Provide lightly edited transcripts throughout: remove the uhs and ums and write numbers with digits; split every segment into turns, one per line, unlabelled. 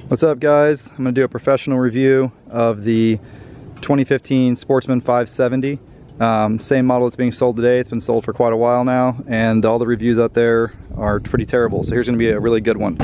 What's up, guys? I'm going to do a professional review of the 2015 Sportsman 570. Same model that's being sold today. It's been sold for quite a while now, and all the reviews out there are pretty terrible. So here's going to be a really good one.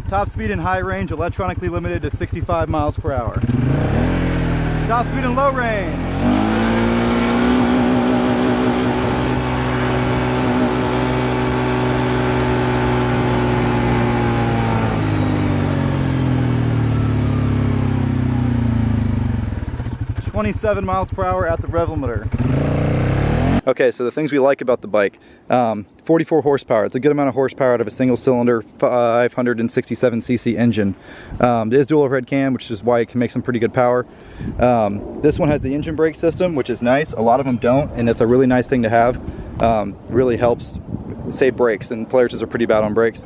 Top speed and high range, electronically limited to 65 miles per hour. Top speed and low range. .27 miles per hour at the rev limiter. Okay, so the things we like about the bike. 44 horsepower. It's a good amount of horsepower out of a single cylinder 567cc engine. It is dual overhead cam, which is why it can make some pretty good power. This one has the engine brake system, which is nice. A lot of them don't, and it's a really nice thing to have. Really helps save brakes, and players are pretty bad on brakes.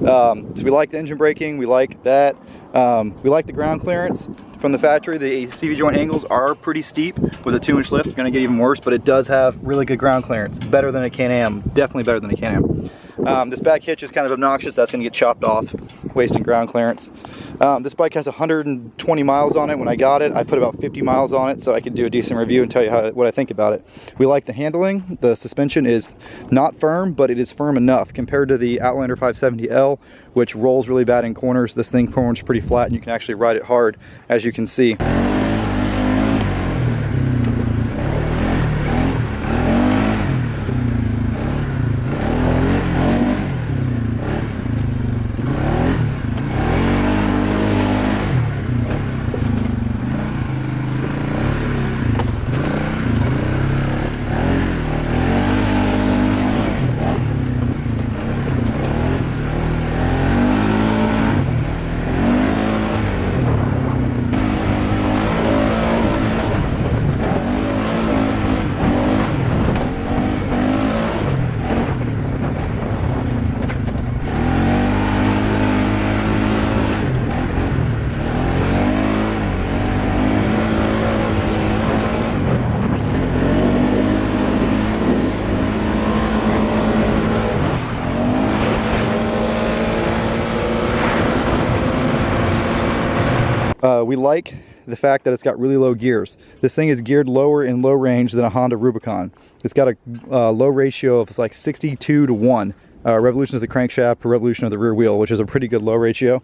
So we like the engine braking, we like that. We like the ground clearance from the factory. The CV joint angles are pretty steep. With a 2-inch lift, you're going to get even worse, but it does have really good ground clearance. Better than a Can-Am. Definitely better than a Can-Am. This back hitch is kind of obnoxious. That's going to get chopped off, wasting ground clearance. This bike has 120 miles on it. When I got it, I put about 50 miles on it so I could do a decent review and tell you what I think about it. We like the handling. The suspension is not firm, but it is firm enough compared to the Outlander 570L, which rolls really bad in corners. This thing corners pretty flat, and you can actually ride it hard, as you can see. We like the fact that it's got really low gears. This thing is geared lower in low range than a Honda Rubicon. It's got a low ratio of like 62 to 1. Revolution of the crankshaft per revolution of the rear wheel, which is a pretty good low ratio.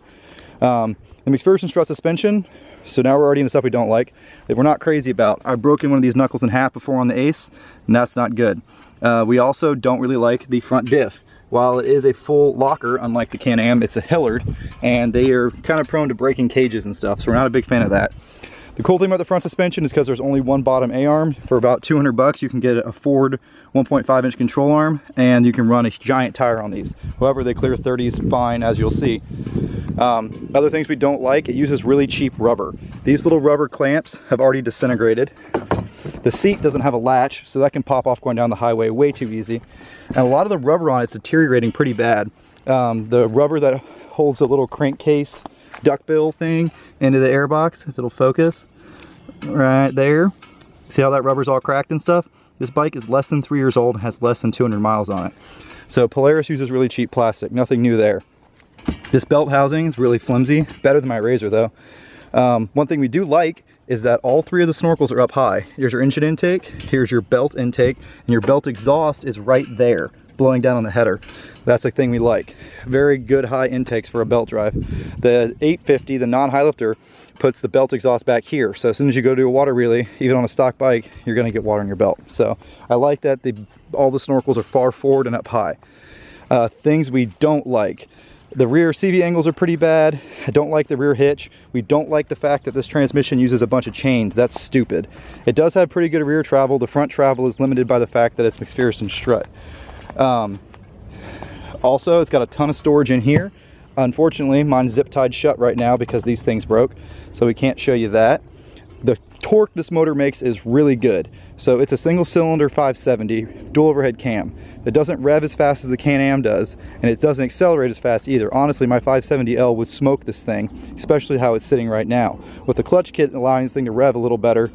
The McPherson strut suspension. So now we're already into stuff we don't like, that we're not crazy about. I've broken one of these knuckles in half before on the Ace, and that's not good. We also don't really like the front diff. While it is a full locker, unlike the Can-Am, it's a Hillard, and they are kind of prone to breaking cages and stuff, so we're not a big fan of that. The cool thing about the front suspension is because there's only one bottom A-arm. For about 200 bucks, you can get a Ford 1.5-inch control arm, and you can run a giant tire on these. However, they clear 30s fine, as you'll see. Other things we don't like, it uses really cheap rubber. These little rubber clamps have already disintegrated. The seat doesn't have a latch, so that can pop off going down the highway way too easy. And a lot of the rubber on it's deteriorating pretty bad. The rubber that holds a little crankcase duckbill thing into the airbox, if it'll focus, right there. See how that rubber's all cracked and stuff? This bike is less than 3 years old and has less than 200 miles on it. So Polaris uses really cheap plastic, nothing new there. This belt housing is really flimsy, better than my Razor though. One thing we do like is that all 3 of the snorkels are up high. Here's your engine intake, here's your belt intake, and your belt exhaust is right there, blowing down on the header. That's a thing we like. Very good high intakes for a belt drive. The 850, the non-high lifter, puts the belt exhaust back here. So as soon as you go do a water wheelie, even on a stock bike, you're gonna get water in your belt. So I like that all the snorkels are far forward and up high. Things we don't like. The rear CV angles are pretty bad. I don't like the rear hitch. We don't like the fact that this transmission uses a bunch of chains. That's stupid. It does have pretty good rear travel. The front travel is limited by the fact that it's McPherson strut. Also, it's got a ton of storage in here. Unfortunately, mine's zip tied shut right now because these things broke, so we can't show you that. The torque this motor makes is really good. So it's a single cylinder 570, dual overhead cam. It doesn't rev as fast as the Can-Am does, and it doesn't accelerate as fast either. Honestly, my 570L would smoke this thing, especially how it's sitting right now. With the clutch kit allowing this thing to rev a little better,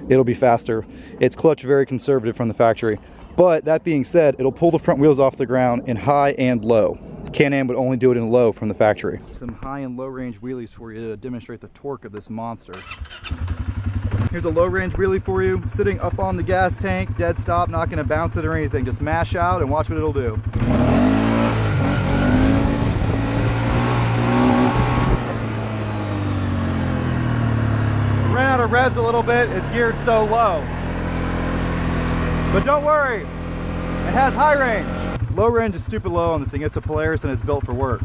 it'll be faster. It's clutch very conservative from the factory. But that being said, it'll pull the front wheels off the ground in high and low. Can-Am would only do it in low from the factory. Some high and low range wheelies for you to demonstrate the torque of this monster. Here's a low range wheelie for you, sitting up on the gas tank, dead stop, not gonna bounce it or anything. Just mash out and watch what it'll do. Ran out of revs a little bit, it's geared so low. But don't worry, it has high range. Low range is stupid low on this thing. It's a Polaris and it's built for work.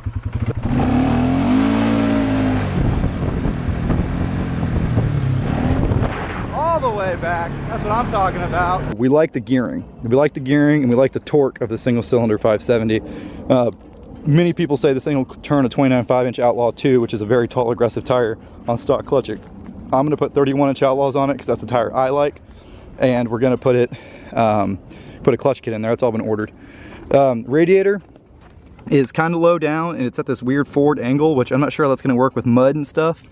All the way back, that's what I'm talking about. We like the gearing. We like the gearing and we like the torque of the single cylinder 570. Many people say this thing will turn a 29 5-inch Outlaw 2, which is a very tall aggressive tire, on stock clutching. I'm gonna put 31-inch Outlaws on it because that's the tire I like. And we're gonna put a clutch kit in there. It's all been ordered. Radiator is kind of low down and it's at this weird forward angle, which I'm not sure how that's going to work with mud and stuff.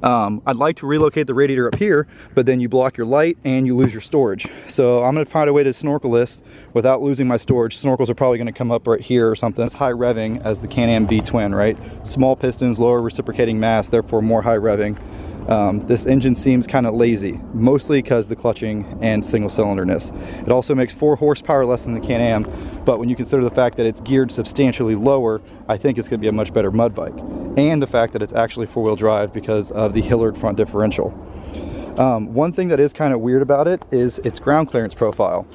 I'd like to relocate the radiator up here, but then you block your light and you lose your storage. So I'm going to find a way to snorkel this without losing my storage. Snorkels are probably going to come up right here or something. It's high revving as the Can-Am V-twin, right? Small pistons, lower reciprocating mass, therefore more high revving. This engine seems kind of lazy, mostly because the clutching and single cylinderness. It also makes 4 horsepower less than the Can-Am, but when you consider the fact that it's geared substantially lower, I think it's going to be a much better mud bike. And the fact that it's actually 4-wheel drive because of the Hillard front differential. One thing that is kind of weird about it is its ground clearance profile.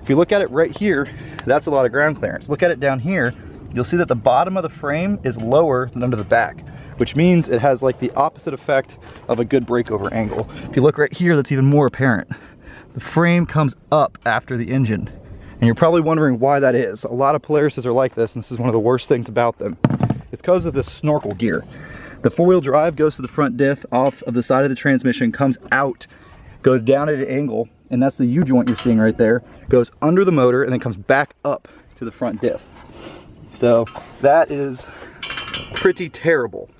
If you look at it right here, that's a lot of ground clearance. Look at it down here, you'll see that the bottom of the frame is lower than under the back, which means it has like the opposite effect of a good breakover angle. If you look right here, that's even more apparent. The frame comes up after the engine, and you're probably wondering why that is. A lot of Polarises are like this, and this is one of the worst things about them. It's because of this snorkel gear. The 4-wheel drive goes to the front diff off of the side of the transmission, comes out, goes down at an angle, and that's the U-joint you're seeing right there, goes under the motor and then comes back up to the front diff. So that is pretty terrible.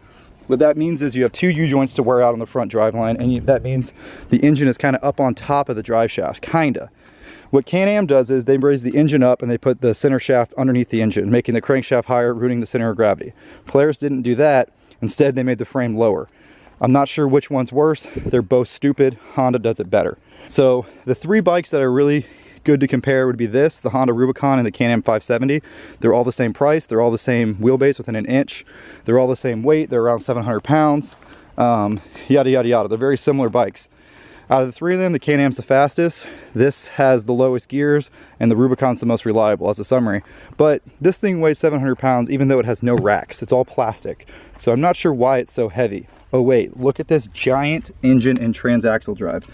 What that means is you have 2 U-joints to wear out on the front driveline, and that means the engine is kind of up on top of the drive shaft, kinda. What Can-Am does is they raise the engine up and they put the center shaft underneath the engine, making the crankshaft higher, rooting the center of gravity. Polaris didn't do that. Instead, they made the frame lower. I'm not sure which one's worse. They're both stupid. Honda does it better. So the 3 bikes that are really good to compare would be this, the Honda Rubicon and the Can-Am 570. They're all the same price. They're all the same wheelbase within an inch. They're all the same weight. They're around 700 pounds. Yada, yada, yada. They're very similar bikes. Out of the 3 of them, the Can-Am's the fastest. This has the lowest gears, and the Rubicon's the most reliable as a summary. But this thing weighs 700 pounds, even though it has no racks. It's all plastic. So I'm not sure why it's so heavy. Oh wait, look at this giant engine and transaxle drive.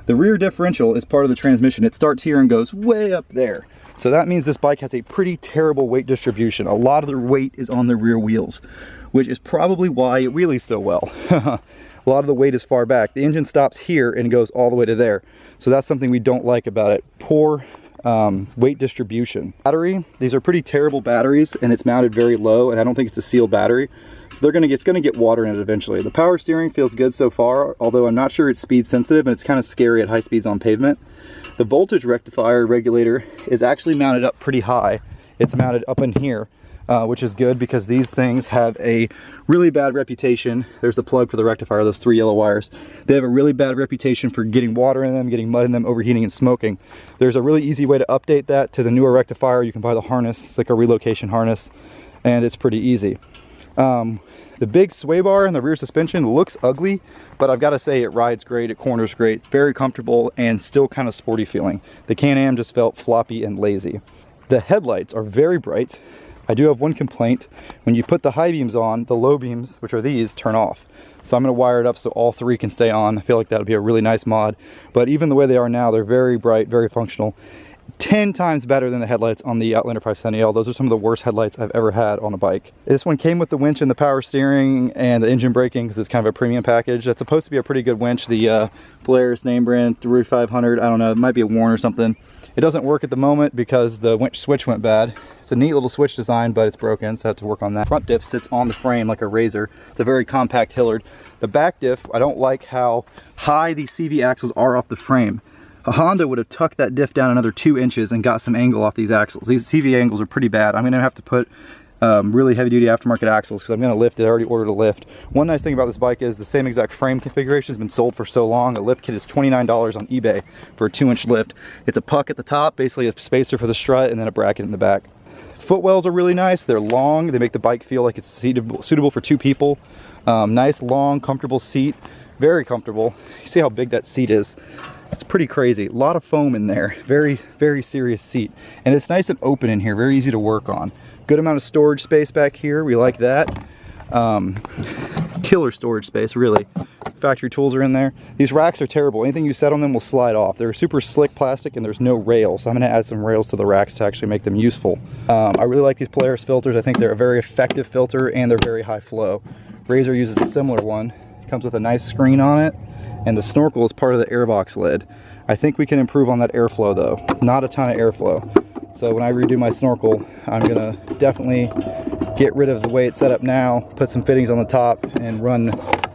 The rear differential is part of the transmission. It starts here and goes way up there. So that means this bike has a pretty terrible weight distribution. A lot of the weight is on the rear wheels, which is probably why it wheelies so well. A lot of the weight is far back. The engine stops here and goes all the way to there. So that's something we don't like about it. Poor weight distribution. Battery, these are pretty terrible batteries, and it's mounted very low, and I don't think it's a sealed battery, so it's gonna get water in it eventually. The power steering feels good so far, although I'm not sure it's speed sensitive, and it's kind of scary at high speeds on pavement. The voltage rectifier regulator is actually mounted up pretty high. It's mounted up in here, which is good because these things have a really bad reputation. There's the plug for the rectifier, those 3 yellow wires. They have a really bad reputation for getting water in them, getting mud in them, overheating and smoking. There's a really easy way to update that to the newer rectifier. You can buy the harness, it's like a relocation harness, and it's pretty easy. The big sway bar in the rear suspension looks ugly, but I've got to say it rides great, it corners great, very comfortable, and still kind of sporty feeling. The Can-Am just felt floppy and lazy. The headlights are very bright. I do have one complaint. When you put the high beams on, the low beams, which are these, turn off. So I'm going to wire it up so all 3 can stay on. I feel like that would be a really nice mod. But even the way they are now, they're very bright, very functional. 10 times better than the headlights on the Outlander 570L. Those are some of the worst headlights I've ever had on a bike. This one came with the winch and the power steering and the engine braking because it's kind of a premium package. That's supposed to be a pretty good winch. The Polaris name brand 3500, I don't know, it might be a Warren or something. It doesn't work at the moment because the winch switch went bad. It's a neat little switch design, but it's broken, so I have to work on that. Front diff sits on the frame like a razor. It's a very compact Hillard. The back diff, I don't like how high these CV axles are off the frame. A Honda would have tucked that diff down another 2 inches and got some angle off these axles. These CV angles are pretty bad. I'm gonna have to put really heavy duty aftermarket axles because I'm gonna lift it. I already ordered a lift. One nice thing about this bike is the same exact frame configuration has been sold for so long. A lift kit is $29 on eBay for a 2-inch lift. It's a puck at the top, basically a spacer for the strut, and then a bracket in the back. Footwells are really nice. They're long. They make the bike feel like it's suitable for 2 people. Nice, long, comfortable seat. Very comfortable. You see how big that seat is. It's pretty crazy. A lot of foam in there. Very, very serious seat. And it's nice and open in here. Very easy to work on. Good amount of storage space back here. We like that. Killer storage space, really. Factory tools are in there. These racks are terrible. Anything you set on them will slide off. They're super slick plastic and there's no rails. So I'm going to add some rails to the racks to actually make them useful. I really like these Polaris filters. I think they're a very effective filter and they're very high flow. Razor uses a similar one. It comes with a nice screen on it. And the snorkel is part of the airbox lid. I think we can improve on that airflow though. Not a ton of airflow. So when I redo my snorkel, I'm gonna definitely get rid of the way it's set up now, put some fittings on the top, and run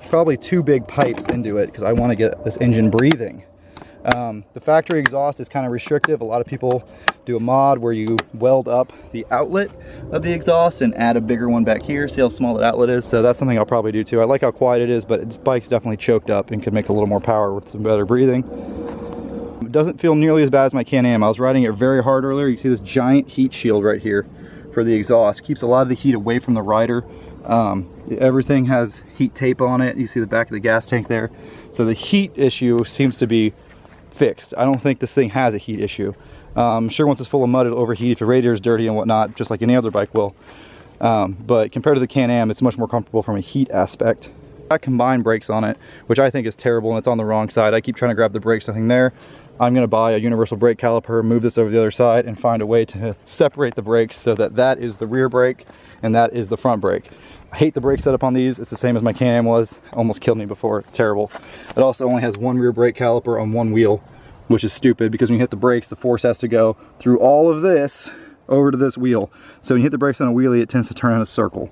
probably 2 big pipes into it because I want to get this engine breathing. The factory exhaust is kind of restrictive. A lot of people do a mod where you weld up the outlet of the exhaust and add a bigger one back here. See how small that outlet is? So that's something I'll probably do too. I like how quiet it is, but this bike's definitely choked up and could make a little more power with some better breathing. It doesn't feel nearly as bad as my Can-Am. I was riding it very hard earlier. You see this giant heat shield right here for the exhaust. Keeps a lot of the heat away from the rider. Everything has heat tape on it. You see the back of the gas tank there. So the heat issue seems to be fixed. I don't think this thing has a heat issue. I'm sure once it's full of mud it'll overheat if your radiator is dirty and whatnot, just like any other bike will. But compared to the Can-Am, it's much more comfortable from a heat aspect. Got combined brakes on it, which I think is terrible, and it's on the wrong side. I keep trying to grab the brakes, nothing there. I'm going to buy a universal brake caliper, move this over the other side, and find a way to separate the brakes so that that is the rear brake and that is the front brake. I hate the brake setup on these. It's the same as my Can-Am was. Almost killed me before. Terrible. It also only has 1 rear brake caliper on 1 wheel, which is stupid because when you hit the brakes, the force has to go through all of this over to this wheel. So when you hit the brakes on a wheelie, it tends to turn in a circle.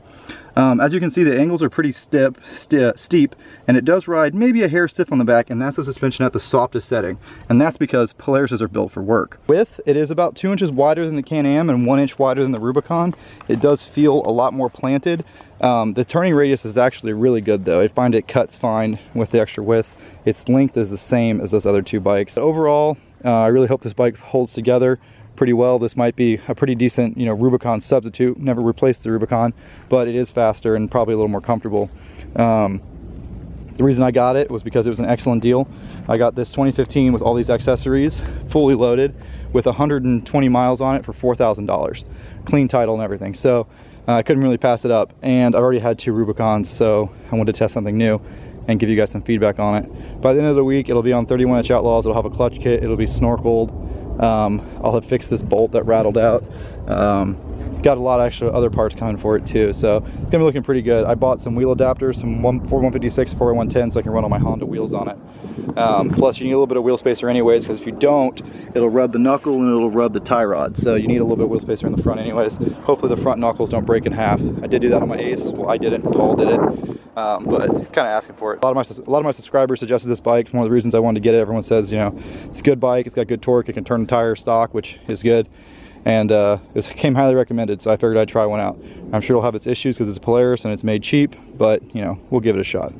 As you can see, the angles are pretty steep, and it does ride maybe a hair stiff on the back, and that's the suspension at the softest setting. And that's because Polarises are built for work. Width, it is about 2 inches wider than the Can-Am and 1 inch wider than the Rubicon. It does feel a lot more planted. The turning radius is actually really good though. I find it cuts fine with the extra width. Its length is the same as those other 2 bikes. Overall, I really hope this bike holds together pretty well. This might be a pretty decent, Rubicon substitute. Never replaced the Rubicon, but it is faster and probably a little more comfortable. The reason I got it was because it was an excellent deal. I got this 2015 with all these accessories, fully loaded, with 120 miles on it for $4,000. Clean title and everything. So I couldn't really pass it up. And I already had 2 Rubicons, so I wanted to test something new and give you guys some feedback on it. By the end of the week, it'll be on 31-inch Outlaws. It'll have a clutch kit. It'll be snorkeled. I'll have fixed this bolt that rattled out. got a lot of extra other parts coming for it too, so it's gonna be looking pretty good. I bought some wheel adapters, some 156, 4x110, so I can run all my Honda wheels on it. Plus you need a little bit of wheel spacer anyways, because if you don't, it'll rub the knuckle and it'll rub the tie rod, so you need a little bit of wheel spacer in the front anyways. Hopefully the front knuckles don't break in half. I did do that on my Ace. Well, I didn't, Paul did it, but it's kind of asking for it. A lot of my subscribers suggested this bike. One of the reasons I wanted to get it, everyone says, you know, it's a good bike, it's got good torque, it can turn the tire stock, which is good, and it came highly recommended, so I figured I'd try one out. I'm sure it'll have its issues because it's a Polaris and it's made cheap, but you know, we'll give it a shot.